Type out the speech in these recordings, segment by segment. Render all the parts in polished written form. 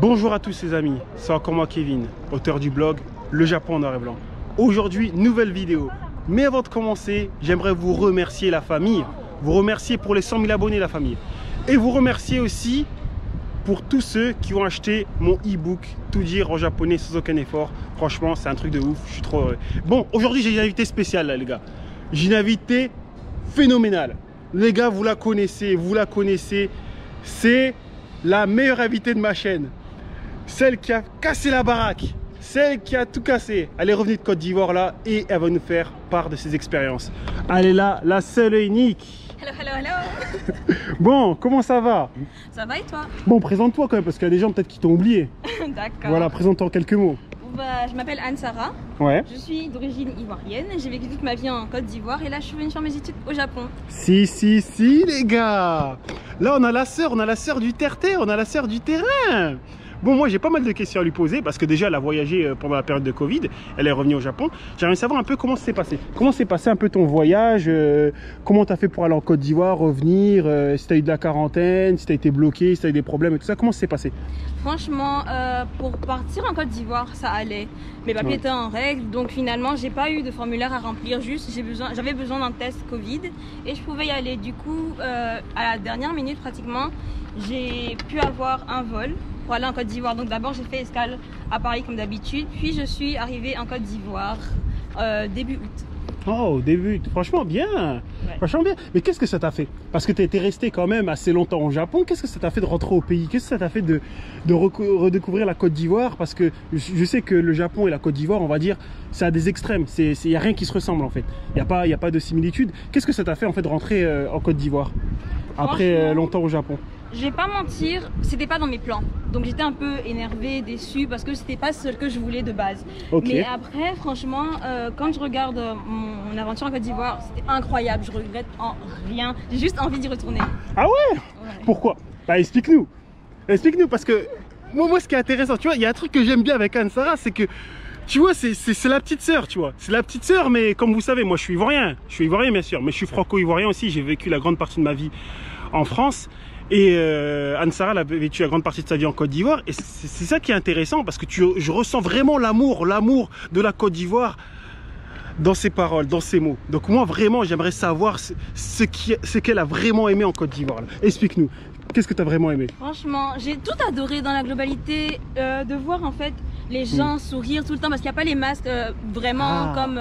Bonjour à tous les amis, c'est encore moi Kevin, auteur du blog Le Japon en noir et blanc. Aujourd'hui, nouvelle vidéo. Mais avant de commencer, j'aimerais vous remercier la famille. Vous remercier pour les 100 000 abonnés la famille. Et vous remercier aussi pour tous ceux qui ont acheté mon e-book Tout dire en japonais sans aucun effort. Franchement, c'est un truc de ouf, je suis trop heureux. Bon, aujourd'hui j'ai une invitée spéciale là les gars. J'ai une invitée phénoménale. Les gars, vous la connaissez. C'est la meilleure invitée de ma chaîne. Celle qui a cassé la baraque. Celle qui a tout cassé. Elle est revenue de Côte d'Ivoire là et elle va nous faire part de ses expériences. Elle est là, la seule et unique. Hello, hello, hello. Bon, comment ça va? Ça va et toi? Bon, présente-toi quand même parce qu'il y a des gens peut-être qui t'ont oublié. D'accord. Voilà, présente-toi en quelques mots. Bah, je m'appelle Anne-Sara. Ouais. Je suis d'origine ivoirienne. J'ai vécu toute ma vie en Côte d'Ivoire et là je suis venue faire mes études au Japon. Si les gars. Là on a la sœur du terre-terre, on a la sœur du terrain. Bon, moi j'ai pas mal de questions à lui poser parce que déjà elle a voyagé pendant la période de Covid, elle est revenue au Japon. J'aimerais savoir un peu comment s'est passé. Comment s'est passé un peu ton voyage, comment tu as fait pour aller en Côte d'Ivoire, revenir, si tu as eu de la quarantaine, si tu as été bloqué, si tu as eu des problèmes et tout ça, comment ça s'est passé? Franchement, pour partir en Côte d'Ivoire, ça allait. Mes papiers étaient en règle, donc finalement j'ai pas eu de formulaire à remplir, juste j'avais besoin d'un test Covid et je pouvais y aller. Du coup, à la dernière minute pratiquement, j'ai pu avoir un vol pour aller en Côte d'Ivoire. Donc d'abord j'ai fait escale à Paris comme d'habitude, puis je suis arrivée en Côte d'Ivoire début août. Oh, début, franchement bien, ouais. Franchement bien. Mais qu'est-ce que ça t'a fait? Parce que tu étais resté quand même assez longtemps au Japon. Qu'est-ce que ça t'a fait de rentrer au pays? Qu'est-ce que ça t'a fait de redécouvrir la Côte d'Ivoire? Parce que je sais que le Japon et la Côte d'Ivoire, on va dire, c'est à des extrêmes. Il n'y a rien qui se ressemble en fait. Il n'y a pas de similitude. Qu'est-ce que ça t'a fait en fait de rentrer en Côte d'Ivoire après longtemps au Japon? Je vais pas mentir, c'était pas dans mes plans. Donc j'étais un peu énervée, déçue parce que c'était pas ce que je voulais de base. Okay. Mais après, franchement, quand je regarde mon aventure en Côte d'Ivoire, c'était incroyable. Je regrette en rien. J'ai juste envie d'y retourner. Ah ouais? Pourquoi? Bah explique-nous. Explique-nous parce que moi ce qui est intéressant, tu vois, il y a un truc que j'aime bien avec Anne-Sara, c'est que tu vois, c'est la petite sœur, tu vois. C'est la petite sœur, mais comme vous savez, moi je suis ivoirien. Je suis ivoirien bien sûr, mais je suis franco-ivoirien aussi. J'ai vécu la grande partie de ma vie en France. Et Anne-Sara a vécu la grande partie de sa vie en Côte d'Ivoire. Et c'est ça qui est intéressant parce que je ressens vraiment l'amour de la Côte d'Ivoire dans ses paroles, dans ses mots. Donc moi vraiment j'aimerais savoir ce qu'elle a vraiment aimé en Côte d'Ivoire. Explique-nous, qu'est-ce que tu as vraiment aimé? Franchement, j'ai tout adoré dans la globalité, de voir en fait les gens sourire tout le temps parce qu'il n'y a pas les masques vraiment comme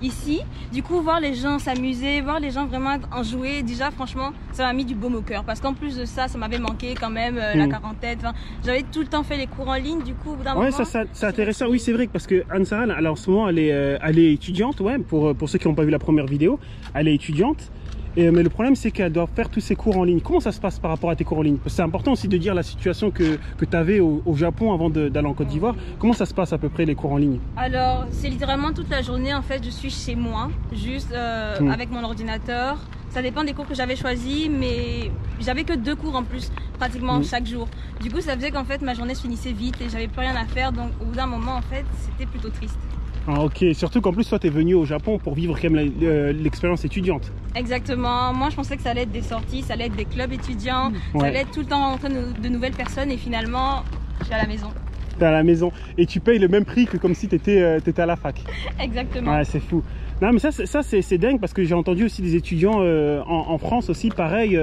ici. Du coup, voir les gens s'amuser, voir les gens vraiment en jouer, déjà franchement, ça m'a mis du baume au cœur. Parce qu'en plus de ça, ça m'avait manqué quand même la quarantaine. Enfin, j'avais tout le temps fait les cours en ligne, du coup, au bout d'un moment... ça c'est intéressant. Oui, c'est vrai parce que Anne-Sara, en ce moment, elle est étudiante, ouais, pour ceux qui n'ont pas vu la première vidéo, elle est étudiante. Mais le problème, c'est qu'elle doit faire tous ses cours en ligne. Comment ça se passe par rapport à tes cours en ligne? Parce que c'est important aussi de dire la situation que tu avais au Japon avant d'aller en Côte d'Ivoire. Comment ça se passe à peu près les cours en ligne? Alors, c'est littéralement toute la journée. En fait, je suis chez moi, juste avec mon ordinateur. Ça dépend des cours que j'avais choisis, mais j'avais que 2 cours en plus, pratiquement chaque jour. Du coup, ça faisait qu'en fait, ma journée se finissait vite et j'avais plus rien à faire. Donc, au bout d'un moment, en fait, c'était plutôt triste. Ah, ok, surtout qu'en plus toi tu es venu au Japon pour vivre quand même l'expérience étudiante. Exactement, moi je pensais que ça allait être des sorties, ça allait être des clubs étudiants, ça allait être tout le temps rencontrer de nouvelles personnes et finalement je suis à la maison. T'es à la maison et tu payes le même prix que comme si t'étais à la fac. Exactement. Ouais, c'est fou. Non mais ça c'est dingue parce que j'ai entendu aussi des étudiants en France aussi pareil.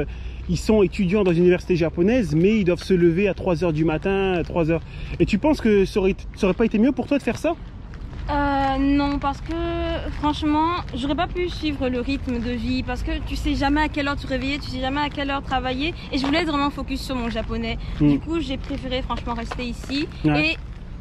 Ils sont étudiants dans une université japonaise mais ils doivent se lever à 3 h du matin, 3 h. Et tu penses que ça aurait pas été mieux pour toi de faire ça? Non, parce que franchement, j'aurais pas pu suivre le rythme de vie parce que tu sais jamais à quelle heure te réveiller, tu sais jamais à quelle heure travailler et je voulais être vraiment focus sur mon japonais. Du coup, j'ai préféré franchement rester ici et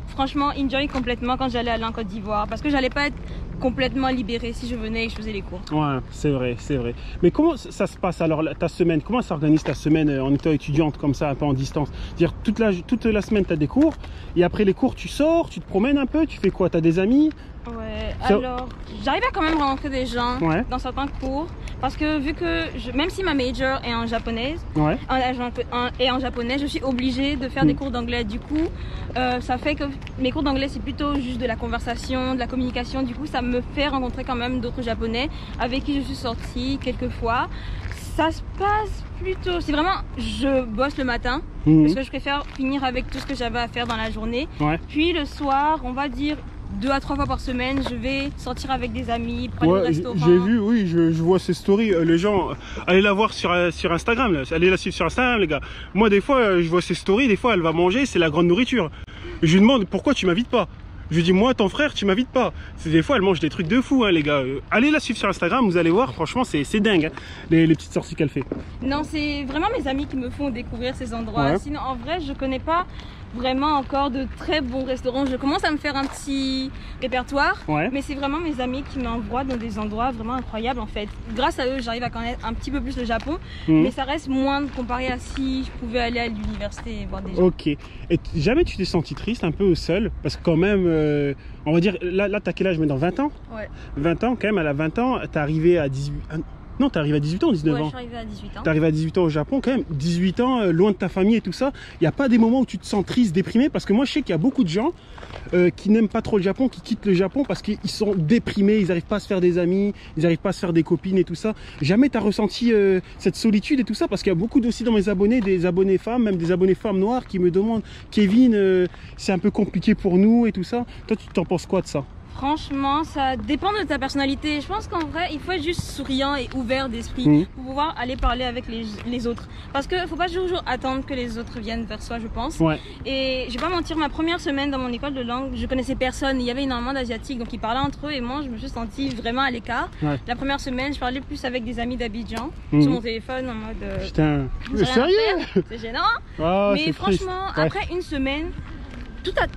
franchement enjoy complètement quand j'allais aller en Côte d'Ivoire parce que j'allais pas être complètement libérée si je venais et je faisais les cours. Ouais, c'est vrai, c'est vrai. Mais comment ça se passe alors ta semaine? Comment s'organise ta semaine en étant étudiante comme ça, un peu en distance? C'est-à-dire toute la semaine tu as des cours et après les cours tu sors, tu te promènes un peu, tu fais quoi? Tu as des amis? Ouais, alors j'arrive à quand même rencontrer des gens dans certains cours parce que vu que même si ma major est en japonaise et en japonais, je suis obligée de faire des cours d'anglais. Du coup, ça fait que mes cours d'anglais c'est plutôt juste de la conversation, de la communication. Du coup, ça me fait rencontrer quand même d'autres japonais avec qui je suis sortie quelques fois. Ça se passe plutôt... C'est vraiment, je bosse le matin, parce que je préfère finir avec tout ce que j'avais à faire dans la journée. Puis le soir, on va dire 2 à 3 fois par semaine, je vais sortir avec des amis, prendre au restaurant. J'ai vu, oui, je vois ces stories. Les gens, allez la voir sur Instagram, là. Allez la suivre sur Instagram, les gars. Moi, des fois, je vois ces stories, des fois, elle va manger, c'est la grande nourriture. Je lui demande pourquoi tu m'invites pas. Je lui dis, moi, ton frère, tu m'invites pas. Des fois, elle mange des trucs de fou, hein, les gars. Allez la suivre sur Instagram, vous allez voir, franchement, c'est dingue, hein, les petites sorties qu'elle fait. Non, c'est vraiment mes amis qui me font découvrir ces endroits. Sinon, en vrai, je connais pas vraiment encore de très bons restaurants. Je commence à me faire un petit répertoire, mais c'est vraiment mes amis qui m'envoient dans des endroits vraiment incroyables en fait. Grâce à eux, j'arrive à connaître un petit peu plus le Japon, mais ça reste moins comparé à si je pouvais aller à l'université et voir des gens. Ok. Et jamais tu t'es senti triste, un peu seul? Parce que quand même, on va dire, là t'as quel âge maintenant? 20 ans? 20 ans quand même, elle a 20 ans, t'es arrivé à 18... Non, t'es arrivé à 18 ans, 19 ans. Je suis arrivé à 18 ans. T'es arrivé à 18 ans au Japon quand même, 18 ans, loin de ta famille et tout ça. Il n'y a pas des moments où tu te sens triste, déprimé? Parce que moi je sais qu'il y a beaucoup de gens qui n'aiment pas trop le Japon, qui quittent le Japon parce qu'ils sont déprimés, ils n'arrivent pas à se faire des amis, ils n'arrivent pas à se faire des copines et tout ça. Jamais t'as ressenti cette solitude et tout ça? Parce qu'il y a beaucoup aussi dans mes abonnés, des abonnés femmes, même des abonnés femmes noires qui me demandent, Kevin, c'est un peu compliqué pour nous et tout ça. Toi tu t'en penses quoi de ça? Franchement, ça dépend de ta personnalité. Je pense qu'en vrai, il faut être juste souriant et ouvert d'esprit pour pouvoir aller parler avec les autres. Parce qu'il ne faut pas toujours attendre que les autres viennent vers soi, je pense. Et je vais pas mentir, ma première semaine dans mon école de langue, je connaissais personne. Il y avait énormément d'Asiatiques, donc ils parlaient entre eux et moi, je me suis sentie vraiment à l'écart. La première semaine, je parlais plus avec des amis d'Abidjan sur mon téléphone en mode... Putain, sérieux? C'est gênant. Mais franchement, après une semaine... Tout a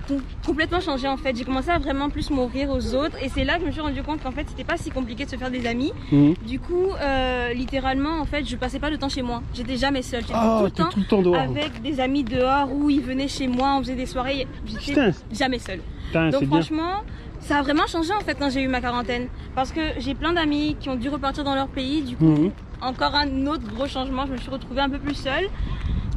complètement changé en fait. J'ai commencé à vraiment plus m'ouvrir aux autres et c'est là que je me suis rendu compte qu'en fait c'était pas si compliqué de se faire des amis. Du coup, littéralement en fait, je passais pas de temps chez moi. J'étais jamais seule. J'étais tout le temps dehors, avec des amis dehors où ils venaient chez moi, on faisait des soirées. J'étais jamais seule. Donc franchement, ça a vraiment changé en fait quand j'ai eu ma quarantaine parce que j'ai plein d'amis qui ont dû repartir dans leur pays. Du coup, encore un autre gros changement. Je me suis retrouvée un peu plus seule.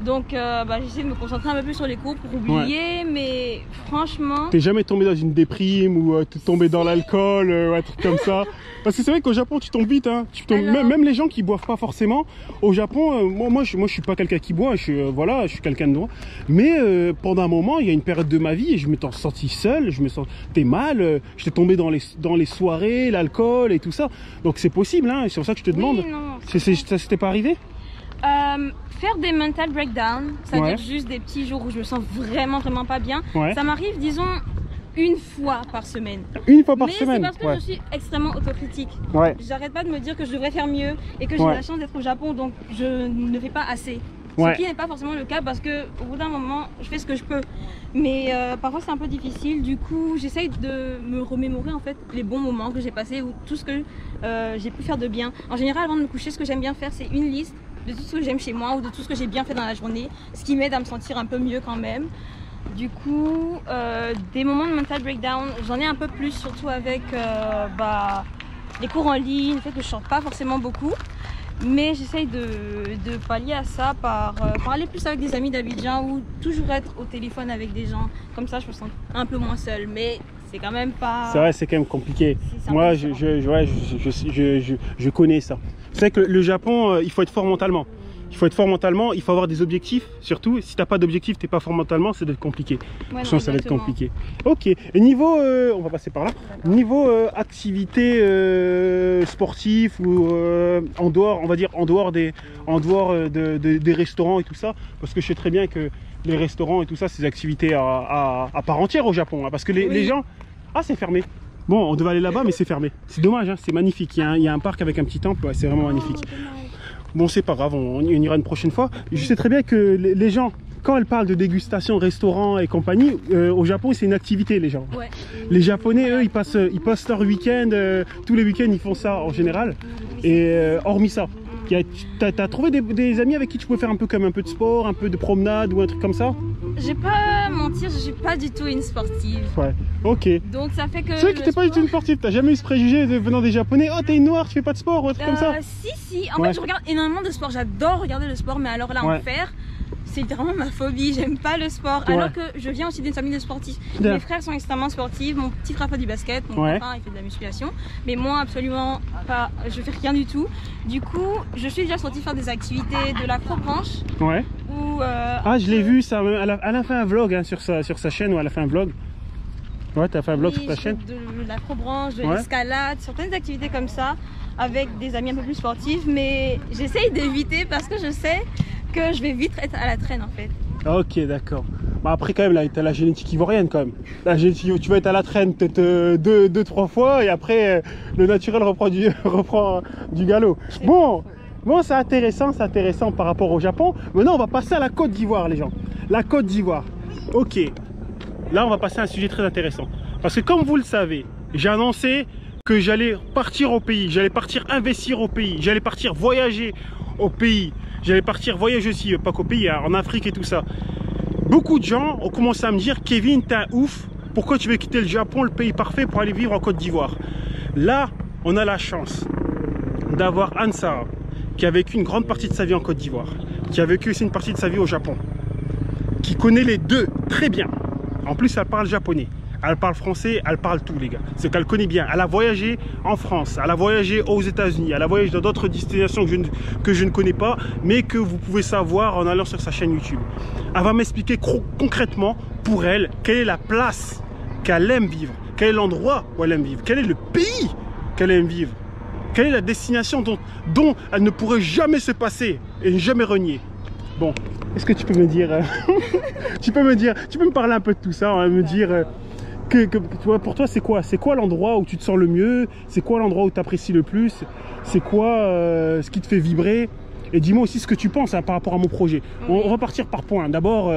Donc j'essaie de me concentrer un peu plus sur les cours pour oublier, mais franchement... T'es jamais tombé dans une déprime ou t'es tombé dans l'alcool ou un truc comme ça? Parce que c'est vrai qu'au Japon tu tombes vite, hein. Même les gens qui boivent pas forcément, au Japon, moi je suis pas quelqu'un qui boit, je suis quelqu'un de droit. Mais pendant un moment, il y a une période de ma vie et je me suis senti seul, je me sentais mal, j'étais tombé dans les soirées, l'alcool et tout ça. Donc c'est possible, hein, c'est pour ça que je te demande. Ça s'était pas arrivé? Faire des mental breakdowns, c'est-à-dire juste des petits jours où je me sens vraiment pas bien, ça m'arrive disons une fois par semaine. Une fois par semaine? Mais c'est parce que je suis extrêmement autocritique. J'arrête pas de me dire que je devrais faire mieux et que j'ai la chance d'être au Japon, donc je ne fais pas assez. Ce qui n'est pas forcément le cas parce que au bout d'un moment, je fais ce que je peux. Mais parfois c'est un peu difficile. Du coup, j'essaye de me remémorer en fait les bons moments que j'ai passés ou tout ce que j'ai pu faire de bien. En général, avant de me coucher, ce que j'aime bien faire, c'est une liste de tout ce que j'aime chez moi ou de tout ce que j'ai bien fait dans la journée, ce qui m'aide à me sentir un peu mieux quand même. Du coup, des moments de mental breakdown, j'en ai un peu plus, surtout avec les cours en ligne, le fait que je chante pas forcément beaucoup. Mais j'essaye de pallier à ça par aller plus avec des amis d'Abidjan ou toujours être au téléphone avec des gens. Comme ça, je me sens un peu moins seule. Mais c'est quand même pas... C'est vrai, c'est quand même compliqué. Moi, je connais ça. C'est vrai que le Japon, il faut être fort mentalement. Il faut être fort mentalement, il faut avoir des objectifs. Surtout, si tu n'as pas d'objectif, tu n'es pas fort mentalement, ça va être compliqué. Ça va être compliqué. Ok. Et niveau, on va passer par là. Niveau activité sportive ou en dehors, on va dire en dehors des restaurants et tout ça, parce que je sais très bien que les restaurants et tout ça, c'est des activités à part entière au Japon, hein, parce que les gens, c'est fermé. Bon, on devait aller là-bas, mais c'est fermé. C'est dommage, hein, c'est magnifique. Il y a un parc avec un petit temple, c'est vraiment magnifique. Bon, c'est pas grave, on ira une prochaine fois. Je sais très bien que les gens, quand elles parlent de dégustation, restaurant et compagnie, au Japon, c'est une activité, les gens. Les Japonais, eux, ils passent leur week-end, tous les week-ends, ils font ça en général. Et hormis ça, t'as trouvé des amis avec qui tu peux faire un peu de sport, un peu de promenade ou un truc comme ça? Je vais pas mentir, je suis pas du tout une sportive. Ok. Donc ça fait que... C'est vrai que t'es pas du tout une sportive, t'as jamais eu ce préjugé venant des Japonais, oh t'es une noire, tu fais pas de sport ou un truc comme ça? Si, en fait je regarde énormément de sport, j'adore regarder le sport, mais alors là en faire, c'est littéralement ma phobie. J'aime pas le sport. Ouais. Alors que je viens aussi d'une famille de sportifs. Yeah. Mes frères sont extrêmement sportifs. Mon petit frère fait du basket. Mon papa il fait de la musculation. Mais moi, absolument pas. Je fais rien du tout. Du coup, je suis déjà sortie faire des activités de l'acrobranche. Ouais. Où, Ah, je l'ai vu ça. Elle a fait un vlog hein, sur sa chaîne. Ouais, elle a fait un vlog. Ouais, tu as fait un vlog sur ta chaîne. De l'acrobranche, de l'escalade, certaines activités comme ça, avec des amis un peu plus sportifs. Mais j'essaye d'éviter parce que je sais que je vais vite être à la traîne en fait. Ok, d'accord. Bah après quand même, là, t'as la génétique ivoirienne quand même. La génétique, tu vas être à la traîne peut-être 2-3 fois et après le naturel reprend du galop. Bon, c'est intéressant par rapport au Japon. Maintenant, on va passer à la Côte d'Ivoire, les gens. La Côte d'Ivoire. Ok. Là, on va passer à un sujet très intéressant. Parce que comme vous le savez, j'ai annoncé que j'allais partir au pays, j'allais partir investir au pays, j'allais partir voyager au pays, j'allais partir voyager aussi, pas qu'au pays, hein, en Afrique et tout ça. Beaucoup de gens ont commencé à me dire, Kevin, t'es un ouf, pourquoi tu veux quitter le Japon, le pays parfait, pour aller vivre en Côte d'Ivoire? Là, on a la chance d'avoir Ansara, qui a vécu une grande partie de sa vie en Côte d'Ivoire, qui a vécu aussi une partie de sa vie au Japon, qui connaît les deux très bien. En plus, elle parle japonais, elle parle français, elle parle tout, les gars. C'est qu'elle connaît bien. Elle a voyagé en France, elle a voyagé aux États-Unis, elle a voyagé dans d'autres destinations que je ne connais pas, mais que vous pouvez savoir en allant sur sa chaîne YouTube. Elle va m'expliquer concrètement, pour elle, quelle est la place qu'elle aime vivre, quel est l'endroit où elle aime vivre, quel est le pays qu'elle aime vivre, quelle est la destination dont elle ne pourrait jamais se passer et jamais renier. Bon, est-ce que tu peux me dire, tu peux me parler un peu de tout ça, hein, me dire que tu vois, pour toi c'est quoi l'endroit où tu te sens le mieux, c'est quoi l'endroit où tu apprécies le plus, c'est quoi ce qui te fait vibrer, et dis-moi aussi ce que tu penses hein, par rapport à mon projet. On va partir par points. D'abord,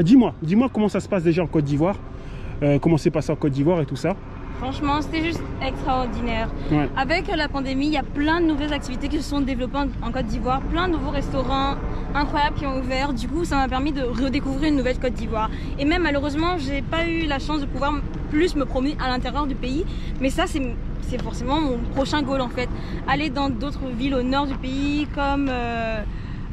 dis-moi comment ça se passe déjà en Côte d'Ivoire, comment c'est passé en Côte d'Ivoire et tout ça. Franchement, c'était juste extraordinaire. Ouais. Avec la pandémie, il y a plein de nouvelles activités qui se sont développées en Côte d'Ivoire, plein de nouveaux restaurants incroyables qui ont ouvert. Du coup, ça m'a permis de redécouvrir une nouvelle Côte d'Ivoire. Et même malheureusement, j'ai pas eu la chance de pouvoir plus me promener à l'intérieur du pays. Mais ça, c'est forcément mon prochain goal en fait. Aller dans d'autres villes au nord du pays, comme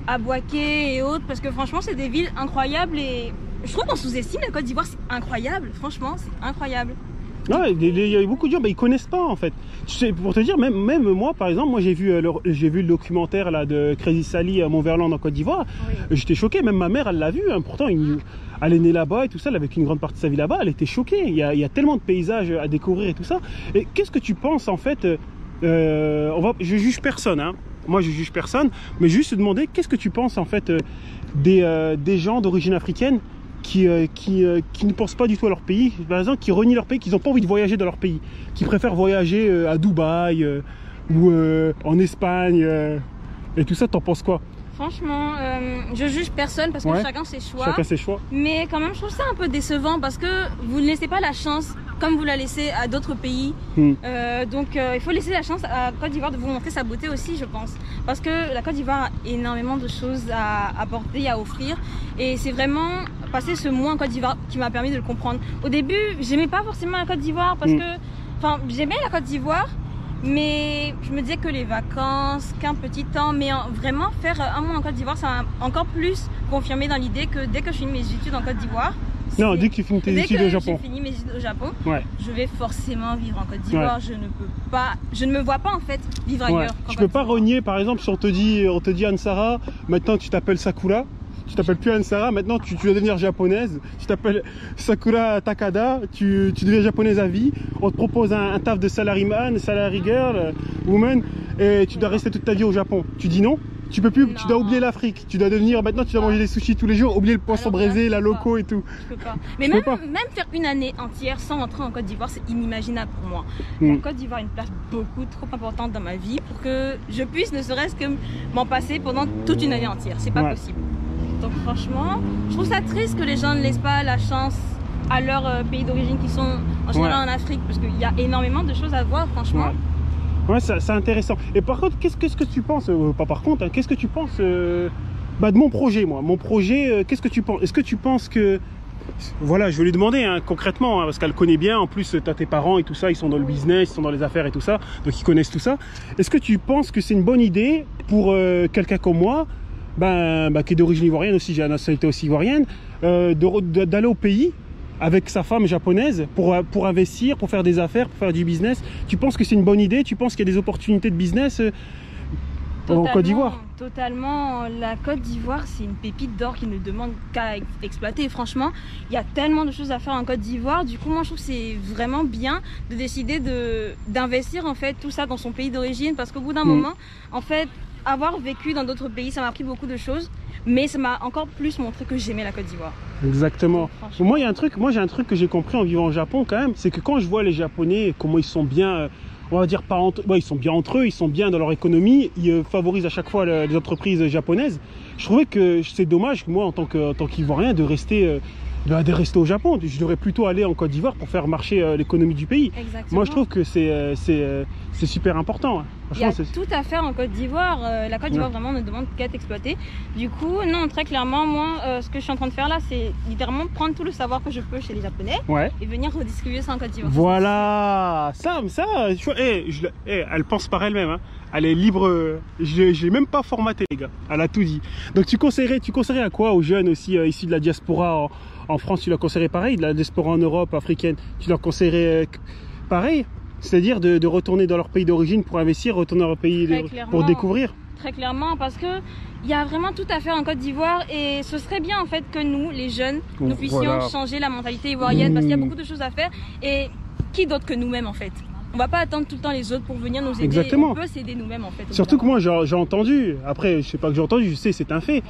Abouaké et autres, parce que franchement, c'est des villes incroyables et je trouve qu'on sous-estime la Côte d'Ivoire. C'est incroyable. Franchement, c'est incroyable. Ouais, il y a beaucoup de gens, ils connaissent pas en fait. Pour te dire, même moi par exemple, moi j'ai vu le documentaire là, de Crazy Sally à Montverland en Côte d'Ivoire. Oui. J'étais choqué, même ma mère elle l'a vu, hein. Pourtant elle est née là-bas et tout ça, elle a vécu une grande partie de sa vie là-bas, elle était choquée. Il y a tellement de paysages à découvrir et tout ça. Et qu'est-ce que tu penses en fait, je juge personne, hein. Moi je juge personne, mais juste te demander, qu'est-ce que tu penses en fait des gens d'origine africaine qui ne pensent pas du tout à leur pays, par exemple, qui renient leur pays, qui n'ont pas envie de voyager dans leur pays, qui préfèrent voyager à Dubaï ou en Espagne et tout ça, t'en penses quoi? Franchement, je juge personne parce que chacun ses choix. Chacun ses choix. Mais quand même, je trouve ça un peu décevant parce que vous ne laissez pas la chance comme vous la laissez à d'autres pays. Donc il faut laisser la chance à Côte d'Ivoire de vous montrer sa beauté aussi, je pense. Parce que la Côte d'Ivoire a énormément de choses à apporter, à offrir. Et c'est vraiment passer ce mois en Côte d'Ivoire qui m'a permis de le comprendre. Au début, j'aimais pas forcément la Côte d'Ivoire parce que, enfin, j'aimais la Côte d'Ivoire, mais je me disais que les vacances, qu'un petit temps, mais vraiment faire un mois en Côte d'Ivoire, ça m'a encore plus confirmé dans l'idée que dès que je finis mes études en Côte d'Ivoire, non, dès que tu finis tes études au Japon, j'ai fini mes études au Japon, je vais forcément vivre en Côte d'Ivoire. Je ne me vois pas en fait vivre ailleurs. Tu peux pas renier, par exemple, si on te dit Ansara, maintenant tu t'appelles Sakura. Tu t'appelles plus Ansara, maintenant tu vas devenir japonaise. Tu t'appelles Sakura Takada, tu deviens japonaise à vie. On te propose un taf de salaryman, salary girl, woman, et tu dois rester toute ta vie au Japon. Tu dis non? Tu peux plus, non. Tu dois oublier l'Afrique. Tu dois devenir, maintenant tu dois manger des sushis tous les jours, oublier le poisson braisé, la loco et tout. Je peux pas. Mais même faire une année entière sans rentrer en Côte d'Ivoire, c'est inimaginable pour moi. La Côte d'Ivoire a une place beaucoup trop importante dans ma vie pour que je puisse ne serait-ce que m'en passer pendant toute une année entière. C'est pas possible. Donc franchement, je trouve ça triste que les gens ne laissent pas la chance à leur pays d'origine qui sont en général en Afrique, parce qu'il y a énormément de choses à voir, franchement. Ouais, c'est intéressant. Et par contre, qu'est-ce que tu penses, pas par contre, hein, qu'est-ce que tu penses de mon projet, moi? Mon projet, qu'est-ce que tu penses? Est-ce que tu penses que... Voilà, je vais lui demander hein, concrètement, hein, parce qu'elle connaît bien, en plus tu as tes parents et tout ça, ils sont dans le business, ils sont dans les affaires et tout ça, donc ils connaissent tout ça. Est-ce que tu penses que c'est une bonne idée pour quelqu'un comme moi qui est d'origine ivoirienne aussi, j'ai la nationalité aussi ivoirienne, d'aller au pays avec sa femme japonaise pour investir, pour faire des affaires, pour faire du business. Tu penses que c'est une bonne idée? Tu penses qu'il y a des opportunités de business en Côte d'Ivoire? Totalement. La Côte d'Ivoire, c'est une pépite d'or qui ne demande qu'à exploiter. Et franchement, il y a tellement de choses à faire en Côte d'Ivoire. Du coup, moi, je trouve que c'est vraiment bien de décider d'investir en fait tout ça dans son pays d'origine, parce qu'au bout d'un moment, en fait, avoir vécu dans d'autres pays, ça m'a appris beaucoup de choses, mais ça m'a encore plus montré que j'aimais la Côte d'Ivoire. Exactement. Moi, j'ai un truc que j'ai compris en vivant au Japon quand même, c'est que quand je vois les Japonais, comment ils sont bien, on va dire pas entre, ils sont bien entre eux, ils sont bien dans leur économie, ils favorisent à chaque fois les entreprises japonaises. Je trouvais que c'est dommage, moi, en tant qu'Ivoirien, de rester au Japon. Je devrais plutôt aller en Côte d'Ivoire pour faire marcher l'économie du pays. Exactement. Moi, je trouve que c'est super important. Il y a tout à faire en Côte d'Ivoire. La Côte d'Ivoire vraiment ne demande qu'à être exploitée. Du coup, non, très clairement, moi, ce que je suis en train de faire là, c'est littéralement prendre tout le savoir que je peux chez les Japonais et venir redistribuer ça en Côte d'Ivoire. Voilà, elle pense par elle-même. Hein. Elle est libre. Je l'ai même pas formaté, les gars. Elle a tout dit. Donc, tu conseillerais à quoi aux jeunes aussi issus de la diaspora en France? Tu leur conseillerais pareil, de la diaspora en Europe, africaine? Tu leur conseillerais pareil? C'est-à-dire de retourner dans leur pays d'origine pour investir, retourner dans leur pays pour découvrir? Très clairement, parce que il y a vraiment tout à faire en Côte d'Ivoire et ce serait bien en fait que nous, les jeunes, nous puissions changer la mentalité ivoirienne, parce qu'il y a beaucoup de choses à faire et qui d'autre que nous-mêmes en fait? On va pas attendre tout le temps les autres pour venir nous aider. Exactement. On peut s'aider nous-mêmes en fait. Surtout que moi j'ai entendu, après je sais pas que j'ai entendu, je sais c'est un fait,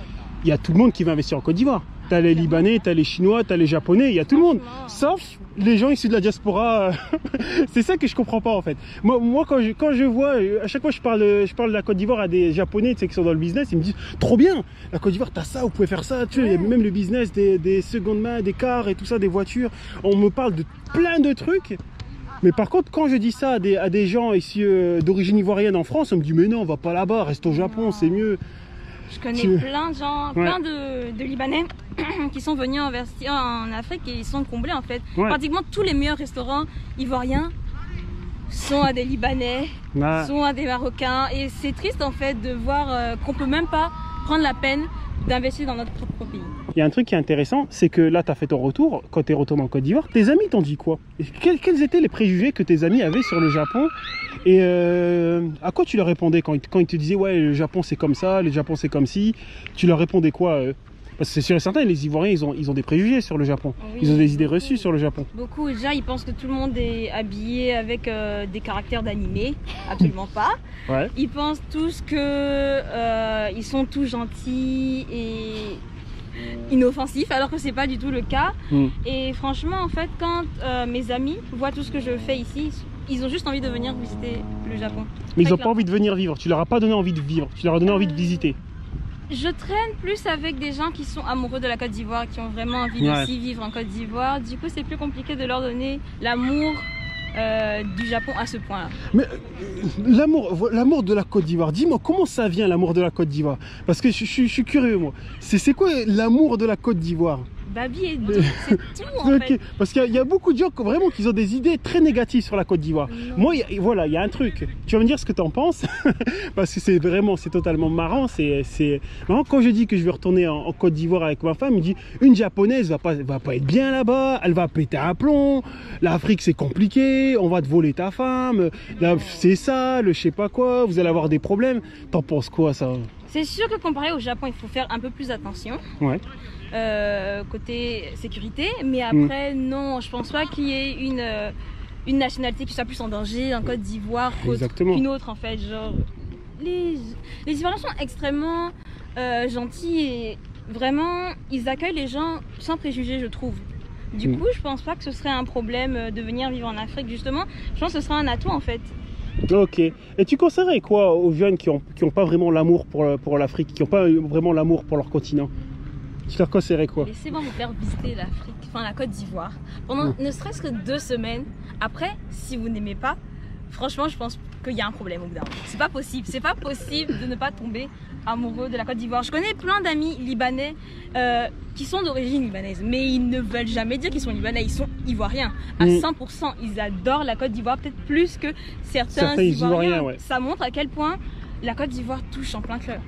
il y a tout le monde qui va investir en Côte d'Ivoire. T'as les Libanais, t'as les Chinois, t'as les Japonais, il y a tout le monde. Sauf les gens issus de la diaspora. C'est ça que je comprends pas en fait. Moi quand je vois, à chaque fois je parle de la Côte d'Ivoire à des Japonais qui sont dans le business, ils me disent trop bien, la Côte d'Ivoire t'as ça, vous pouvez faire ça, tu vois, il y a même le business des secondes mains, des cars et tout ça, des voitures. On me parle de plein de trucs. Mais par contre, quand je dis ça à des gens ici d'origine ivoirienne en France, on me dit mais non, on va pas là-bas, reste au Japon, c'est mieux. Je connais plein de gens, plein de Libanais qui sont venus investir en Afrique et ils sont comblés en fait. Pratiquement tous les meilleurs restaurants ivoiriens sont à des Libanais, sont à des Marocains, et c'est triste en fait de voir qu'on peut même pas prendre la peine d'investir dans notre propre pays. Il y a un truc qui est intéressant, c'est que là tu as fait ton retour, quand tu es retourné en Côte d'Ivoire, tes amis t'ont dit quoi? Quels étaient les préjugés que tes amis avaient sur le Japon? Et à quoi tu leur répondais quand ils te disaient ouais le Japon c'est comme ça, le Japon c'est comme ci? Tu leur répondais quoi? Parce que c'est sûr et certain, les Ivoiriens ils ont des préjugés sur le Japon, ils ont des idées reçues sur le Japon. Beaucoup, déjà ils pensent que tout le monde est habillé avec des caractères d'animé, absolument pas. Ils pensent tous que ils sont tous gentils et inoffensifs, alors que c'est pas du tout le cas. Et franchement en fait quand mes amis voient tout ce que je fais ici, ils ont juste envie de venir visiter le Japon. Mais ils n'ont pas envie de venir vivre, tu leur as pas donné envie de vivre, tu leur as donné envie de visiter. Je traîne plus avec des gens qui sont amoureux de la Côte d'Ivoire, qui ont vraiment envie d'aussi vivre en Côte d'Ivoire. Du coup, c'est plus compliqué de leur donner l'amour du Japon à ce point-là. Mais l'amour de la Côte d'Ivoire, dis-moi comment ça vient l'amour de la Côte d'Ivoire? Parce que je suis curieux moi. C'est quoi l'amour de la Côte d'Ivoire? Babi et tout, c'est tout en fait. Parce qu'il y a beaucoup de gens vraiment qui ont des idées très négatives sur la Côte d'Ivoire. Moi, voilà, il y a un truc. Tu vas me dire ce que tu en penses, parce que c'est totalement marrant. Marrant quand je dis que je vais retourner en Côte d'Ivoire avec ma femme, il me dit une japonaise va pas être bien là-bas, elle va péter un plomb. L'Afrique c'est compliqué, on va te voler ta femme. C'est ça, le je sais pas quoi. Vous allez avoir des problèmes. T'en penses quoi ça? C'est sûr que comparé au Japon, il faut faire un peu plus attention. Côté sécurité, mais après non, je pense pas qu'il y ait une nationalité qui soit plus en danger en Côte d'Ivoire qu'une autre en fait. Genre les Ivoiriens sont extrêmement gentils et vraiment ils accueillent les gens sans préjugés, je trouve. Du coup, je pense pas que ce serait un problème de venir vivre en Afrique justement. Je pense que ce serait un atout en fait. Ok. Et tu conseillerais quoi aux jeunes qui ont pas vraiment l'amour pour l'Afrique, qui ont pas vraiment l'amour pour leur continent? Tu leur conseillerais quoi? Laissez-moi vous faire visiter l'Afrique, enfin la Côte d'Ivoire, pendant ne serait-ce que 2 semaines. Après, si vous n'aimez pas, franchement, je pense qu'il y a un problème au bout d'un moment. C'est pas possible de ne pas tomber amoureux de la Côte d'Ivoire. Je connais plein d'amis libanais qui sont d'origine libanaise, mais ils ne veulent jamais dire qu'ils sont libanais, ils sont ivoiriens à 100%. Ils adorent la Côte d'Ivoire, peut-être plus que certains Ivoiriens. Ça montre à quel point la Côte d'Ivoire touche en plein cœur.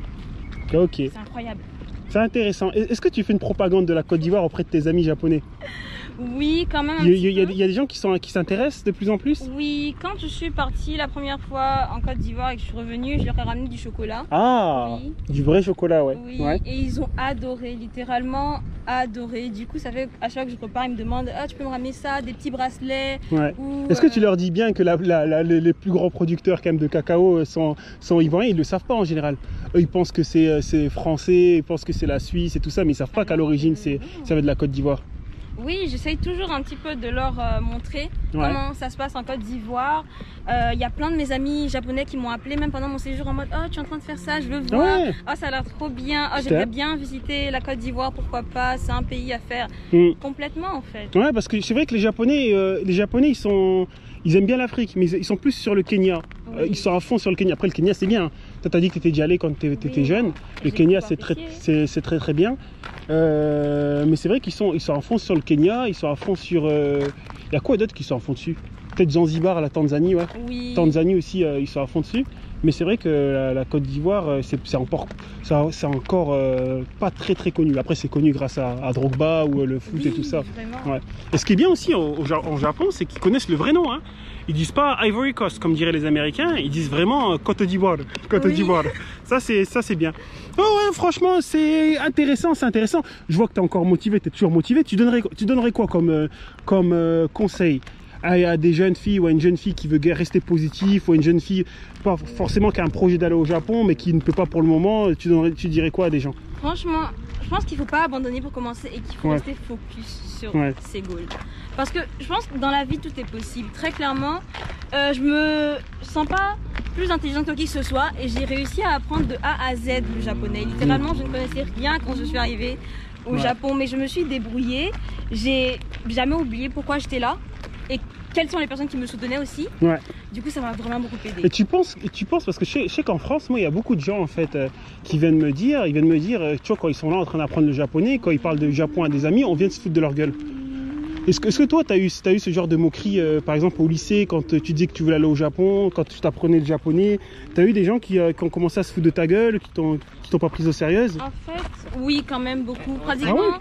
Ok. C'est incroyable. C'est intéressant. Est-ce que tu fais une propagande de la Côte d'Ivoire auprès de tes amis japonais? Oui, quand même. Il y a des gens qui s'intéressent de plus en plus? Oui, quand je suis partie la première fois en Côte d'Ivoire et que je suis revenue, je leur ai ramené du chocolat. Ah, oui. Du vrai chocolat, ouais. Oui, Ouais. et ils ont adoré, littéralement adoré. Du coup, ça fait à chaque fois que je repars, ils me demandent ah, tu peux me ramener ça, des petits bracelets. Ouais. Ou, Est-ce que tu leur dis bien que les plus grands producteurs quand même de cacao sont ivoiriens? Ils ne le savent pas en général. Eux, ils pensent que c'est français, ils pensent que c'est la Suisse et tout ça, mais ils ne savent pas qu'à l'origine, ça vient de la Côte d'Ivoire. Oui, j'essaye toujours un petit peu de leur montrer comment ça se passe en Côte d'Ivoire. Il y a plein de mes amis japonais qui m'ont appelé même pendant mon séjour en mode oh tu es en train de faire ça, je veux voir. Ouais. Oh ça a l'air trop bien. Oh j'aimerais bien visiter la Côte d'Ivoire, pourquoi pas. C'est un pays à faire complètement en fait. Ouais, parce que c'est vrai que les Japonais ils aiment bien l'Afrique, mais ils sont plus sur le Kenya. Oui. Ils sont à fond sur le Kenya. Après le Kenya c'est bien. Toi t'as dit que tu étais déjà allé quand tu étais jeune. Le Kenya c'est très bien. Mais c'est vrai qu'ils sont à fond sur le Kenya, ils sont à fond sur... Il y a quoi d'autre qui sont à fond dessus? Peut-être Zanzibar, la Tanzanie, ouais. Oui. Tanzanie aussi, ils sont à fond dessus. Mais c'est vrai que la Côte d'Ivoire, c'est encore pas très connu. Après c'est connu grâce à Drogba ou le foot et tout ça. Ouais. Et ce qui est bien aussi en Japon, c'est qu'ils connaissent le vrai nom. Hein. Ils disent pas Ivory Coast comme diraient les Américains, ils disent vraiment Côte d'Ivoire. Côte d'Ivoire. Ça c'est bien. Oh ouais, franchement c'est intéressant, Je vois que tu es encore motivé, tu es toujours motivé. Tu donnerais quoi comme conseil à des jeunes filles ou à une jeune fille qui veut rester positive ou à une jeune fille pas forcément qui a un projet d'aller au Japon mais qui ne peut pas pour le moment, tu dirais quoi à des gens? Franchement, je pense qu'il ne faut pas abandonner pour commencer et qu'il faut rester focus sur ses goals. Parce que je pense que dans la vie tout est possible. Très clairement, je me sens pas plus intelligente que qui que ce soit et j'ai réussi à apprendre de A à Z le japonais. Littéralement, je ne connaissais rien quand je suis arrivée au Japon, mais je me suis débrouillée. J'ai jamais oublié pourquoi j'étais là. Et quelles sont les personnes qui me soutenaient aussi. Du coup ça m'a vraiment beaucoup aidé. Et tu penses parce que je sais qu'en France, moi il y a beaucoup de gens en fait qui viennent me dire, tu vois, quand ils sont là en train d'apprendre le japonais, quand ils parlent de Japon à des amis, on vient de se foutre de leur gueule. Est-ce que toi tu as eu ce genre de moquerie par exemple au lycée quand tu disais que tu voulais aller au Japon, quand tu t'apprenais le japonais, tu as eu des gens qui ont commencé à se foutre de ta gueule, qui t'ont pas prise au sérieux? En fait, oui quand même beaucoup. Pratiquement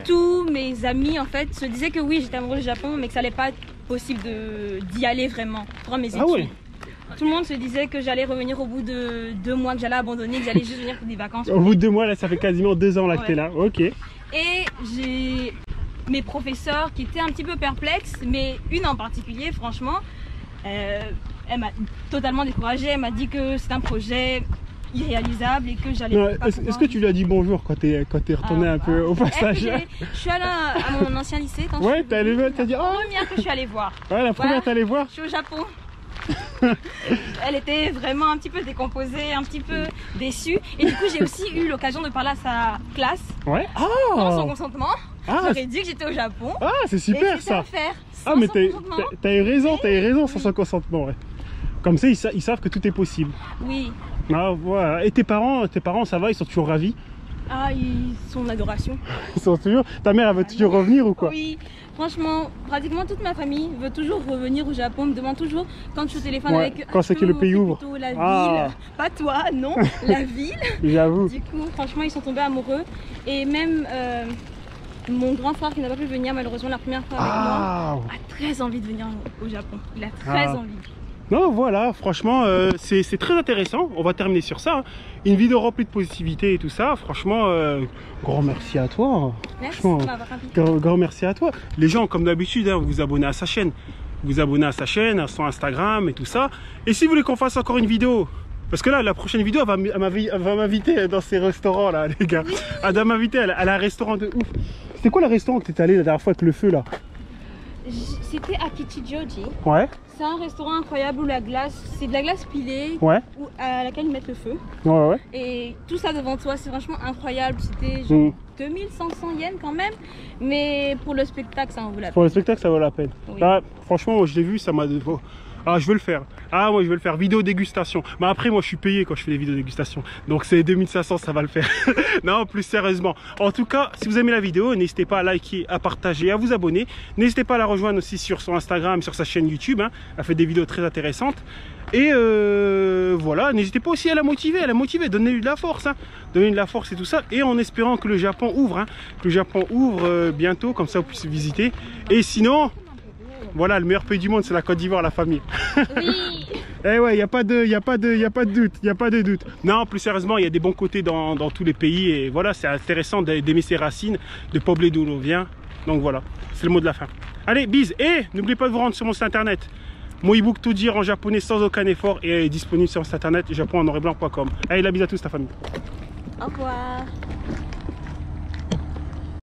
tous mes amis en fait se disaient que oui j'étais amoureuse du Japon mais que ça allait pas être possible d'y aller vraiment pendant mes études. Tout le monde se disait que j'allais revenir au bout de 2 mois, que j'allais abandonner, que j'allais juste venir pour des vacances. Au bout de 2 mois là ça fait quasiment 2 ans là que t'es là, ok. Et j'ai mes professeurs qui étaient un petit peu perplexes, mais une en particulier franchement, elle m'a totalement découragée, elle m'a dit que c'est un projet irréalisable et que j'allais pas Est-ce que tu lui as dit bonjour quand t'es retourné un peu au passage? Je suis allée à mon ancien lycée quand t'as dit la première que je suis allée voir. Ouais, la première t'es allée voir? Je suis au Japon. Elle était vraiment un petit peu décomposée, un petit peu déçue et du coup j'ai aussi eu l'occasion de parler à sa classe sans son consentement. J'aurais dit que j'étais au Japon. Ah c'est super ça. Mais t'as eu raison sans son consentement. Comme ça ils savent que tout est possible. Oui. Ah, voilà. Et tes parents ça va, ils sont toujours ravis? Ah, ils sont en adoration. Ils sont toujours... Ta mère elle veut toujours revenir ou quoi? Oui, franchement, pratiquement toute ma famille veut toujours revenir au Japon, me demande toujours quand je suis au téléphone avec eux. Quand c'est que le pays ouvre. La ville, pas toi, non, la ville. J'avoue. Du coup, franchement, ils sont tombés amoureux. Et même mon grand frère qui n'a pas pu venir malheureusement la première fois avec moi, a très envie de venir au Japon. Il a très envie. Non, voilà, franchement, c'est très intéressant. On va terminer sur ça. Une vidéo remplie de positivité et tout ça. Franchement, grand merci à toi. Merci, grand merci à toi. Les gens, comme d'habitude, vous vous abonnez à sa chaîne. Vous abonnez à sa chaîne, à son Instagram et tout ça. Et si vous voulez qu'on fasse encore une vidéo, parce que là, la prochaine vidéo, elle va m'inviter dans ces restaurants là, les gars. Elle va m'inviter, elle a un restaurant de ouf. C'était quoi le restaurant que tu étais allé la dernière fois avec le feu là? C'était à Kichijoji. Ouais. C'est un restaurant incroyable où la glace, c'est de la glace pilée, à laquelle ils mettent le feu. Ouais. Et tout ça devant toi, c'est franchement incroyable. C'était genre 2500 yens quand même, mais pour le spectacle, ça en vaut la peine. Pour le spectacle, ça vaut la peine. Oui. Là, franchement, je l'ai vu, ça m'a... Ah, je veux le faire. Ah, moi, je veux le faire. Vidéo dégustation. Mais après, moi, je suis payé quand je fais les vidéos dégustation. Donc, c'est 2500, ça va le faire. Non, plus sérieusement. En tout cas, si vous aimez la vidéo, n'hésitez pas à liker, à partager, à vous abonner. N'hésitez pas à la rejoindre aussi sur son Instagram, sur sa chaîne YouTube. Hein. Elle fait des vidéos très intéressantes. Et voilà, n'hésitez pas aussi à la motiver, donnez-lui de la force, hein. Donnez-lui de la force et tout ça, et en espérant que le Japon ouvre, hein, que le Japon ouvre bientôt, comme ça vous puissiez visiter. Et sinon, voilà, le meilleur pays du monde, c'est la Côte d'Ivoire, la famille. Oui. Eh ouais, il n'y a pas de doute. Non, plus sérieusement, il y a des bons côtés dans tous les pays, et voilà, c'est intéressant d'aimer ses racines, de ne pas oublier d'où l'on vient. Donc voilà, c'est le mot de la fin. Allez, bise, et n'oubliez pas de vous rendre sur mon site internet. Mon ebook Tout dire en japonais sans aucun effort est disponible sur mon site internet japonenoirretblanc.com. Allez, la bise à tous, ta famille. Au revoir.